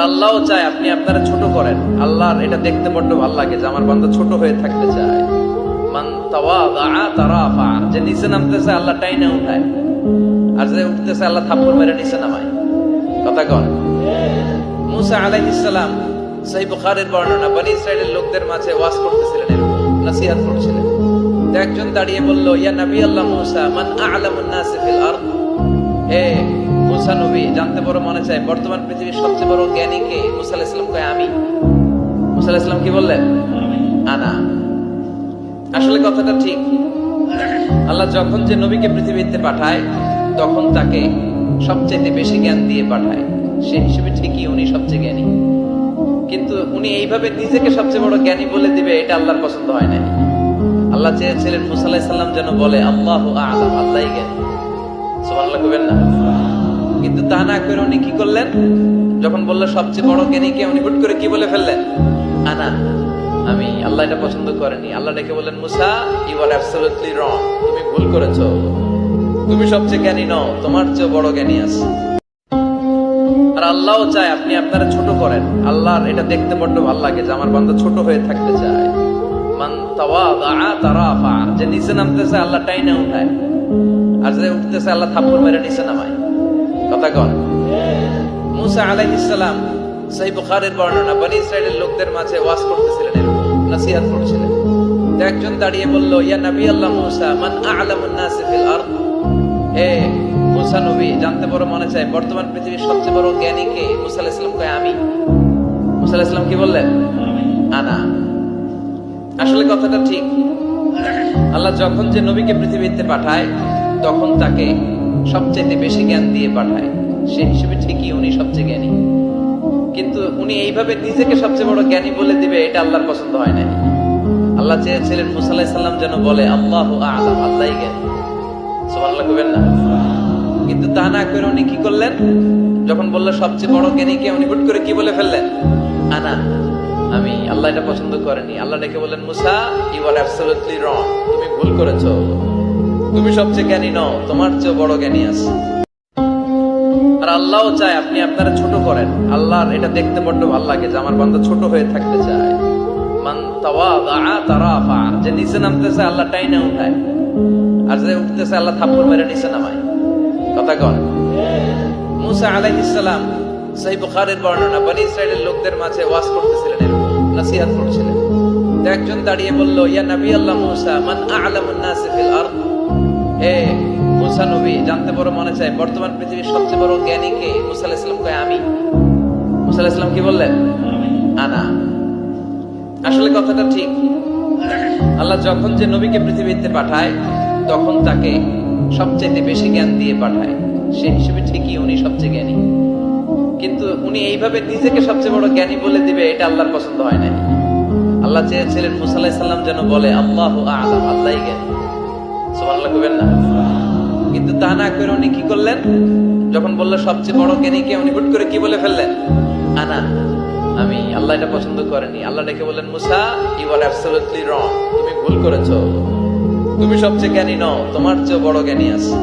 আল্লাহও চায় আপনি আপনারা ছোট করেন। আল্লাহর এটা দেখতে বড্ড ভালো লাগে যে আমার বান্দা ছোট হয়ে থাকতে চায়। মান তাওয়াদা তারাফা, যে নিচে নামতেছে আল্লাহ টাইনা উঠায়, আর যে উঠতেছে আল্লাহ থাপ্পড় মেরে নিচে নামায়। কথা কন। মুসা আলাইহিস সালাম, সহিহ বুখারীর বর্ণনা, বনি ইসরাইলের লোকদের মাঝে ওয়াজ করতেছিলেন, এরকম নসিহত করছিলেন। তো একজন দাঁড়িয়ে বলল, ইয়া নবী আল্লাহ মুসা, মান আ'লামুন নাস ফিল আরদ। হে মুসা নবী, জানতে বড় মনে চায় বর্তমান পৃথিবীর সবচেয়ে বড় জ্ঞানী কে? মুসা আলাইহিস সালাম কয় আমি। মুসা আলাইহিস সালাম কি বললেন? আনা। আসলে কথাটা ঠিক। আল্লাহ যখন যে নবীকে পৃথিবীতে পাঠায় তখন তাকে সবচেয়ে বেশি জ্ঞান দিয়ে পাঠায়, সেই হিসেবে ঠিকই উনি সবচেয়ে জ্ঞানী। কিন্তু উনি এইভাবে নিজেকে সবচেয়ে বড় জ্ঞানী বলে দিবে, এটা আল্লাহর পছন্দ হয় না। আল্লাহ চেয়েছিলেন মুসা আলাইহিস সালাম যেন বলে আল্লাহু আ'লাম, আল্লাহই জ্ঞানী। সুবহানাল্লাহ কইবেন না? কিন্তু তা না করে উনি কি করলেন? যখন বলল সবচেয়ে বড় জ্ঞানী কে, উনি হুট করে কি বলে ফেললেন? আনা, আমি। আল্লাহ এটা পছন্দ করেনি। আল্লাহ ডেকে বললেন, মুসা, ইউ আর অ্যাবসলিউটলি রং, তুমি ভুল করেছো। তুমি সবচেয়ে জ্ঞানী নও, তোমার চেয়ে বড় জ্ঞানী আছে। আর আল্লাহও চায় আপনি আপনারা ছোট করেন। আল্লাহর এটা দেখতে বড্ড ভালো লাগে যে আমার বান্দা ছোট হয়ে থাকতে চায়। মান তাওয়াদা তারাফা, যে নিচে নামতেছে আল্লাহ টাইনা উঠায়, আর যে উঠতেছে আল্লাহ থাপ্পড় মেরে নিচে নামায়। কথা কন। মুসা আলাইহিস সালাম, সহিহ বুখারীর বর্ণনা, বনি ইসরাইলের লোকদের মাঝে ওয়াজ করতেছিলেন, এরকম নসিহত করছিলেন। তো একজন দাঁড়িয়ে বলল, ইয়া নবী আল্লাহ মুসা, মান আ'লামুন নাস ফিল আরদ। হে মুসা নবী, জানতে বড় মনে চায় বর্তমান পৃথিবীর সবচেয়ে বড় জ্ঞানী কে? মুসা আলাইহিস সালাম কয় আমি। মুসা আলাইহিস সালাম কি বললেন? আনা। আসলে কথাটা ঠিক। আল্লাহ যখন যে নবীকে পৃথিবীতে পাঠায় তখন তাকে সবচেয়ে বেশি জ্ঞান দিয়ে পাঠায়, সেই হিসেবে ঠিকই উনি সবচেয়ে জ্ঞানী। কিন্তু উনি এইভাবে নিজেকে সবচেয়ে বড় জ্ঞানী বলে দিবে, এটা আল্লাহর পছন্দ হয় না। আল্লাহ চেয়েছিলেন মুসা আলাইহিস সালাম যেন বলে আল্লাহু আ'লাম, আল্লাহই জ্ঞানী। সুবহানাল্লাহ কইবেন না? কিন্তু তা না করে উনি কি করলেন? যখন বলল সবচেয়ে বড় জ্ঞানী কে, উনি হুট করে কি বলে ফেললেন? আনা, আমি। আল্লাহ এটা পছন্দ করেনি। আল্লাহ ডেকে বললেন, মুসা, ইউ আর অ্যাবসলিউটলি রং, তুমি ভুল করেছো। তুমি সবচেয়ে জ্ঞানী নও, তোমার চেয়ে বড় জ্ঞানী আছে। আর আল্লাহও চায় আপনি আপনারা ছোট করেন। আল্লাহর এটা দেখতে বড্ড ভালো লাগে যে আমার বান্দা ছোট হয়ে থাকতে চায়। মান তাওয়াদা তারাফা, যে নিচে নামতেছে আল্লাহ টাইনা উঠায়, আর যে উঠতেছে আল্লাহ থাপ্পড় মেরে নিচে নামায়। কথা কন। মুসা আলাইহিস সালাম, সহিহ বুখারীর বর্ণনা, বনি ইসরাইলের লোকদের মাঝে ওয়াজ করতেছিলেন, এরকম নসিহত করছিলেন। তো একজন দাঁড়িয়ে বলল, ইয়া নবী আল্লাহ মুসা, মান আ'লামুন নাস ফিল আরদ। হে মুসা নবী, জানতে বড় মনে চায় বর্তমান পৃথিবীর সবচেয়ে বড় জ্ঞানী কে? মুসা আলাইহিস সালাম কয় আমি। মুসা আলাইহিস সালাম কি বললেন? আনা। আসলে কথাটা ঠিক। আল্লাহ যখন যে নবীকে পৃথিবীতে পাঠায় তখন তাকে সবচেয়ে বেশি জ্ঞান দিয়ে পাঠায়, সেই হিসেবে ঠিকই উনি সবচেয়ে জ্ঞানী। কিন্তু উনি এইভাবে নিজেকে সবচেয়ে বড় জ্ঞানী বলে দিবে, এটা আল্লাহর পছন্দ হয় না। আল্লাহ চেয়েছিলেন মুসা আলাইহিস সালাম যেন বলে আল্লাহু আ'লাম, আল্লাহই জ্ঞানী। সুবহানাল্লাহ কইবেন না? কিন্তু তা না করে উনি কি করলেন? যখন বলল সবচেয়ে বড় জ্ঞানী কে, উনি হুট করে কি বলে ফেললেন? আনা, আমি। আল্লাহ এটা পছন্দ করেনি। আল্লাহ ডেকে বললেন, মুসা, ইউ আর অ্যাবসলিউটলি রং, তুমি ভুল করেছো। তুমি সবচেয়ে জ্ঞানী নও, তোমার চেয়ে বড় জ্ঞানী আছে।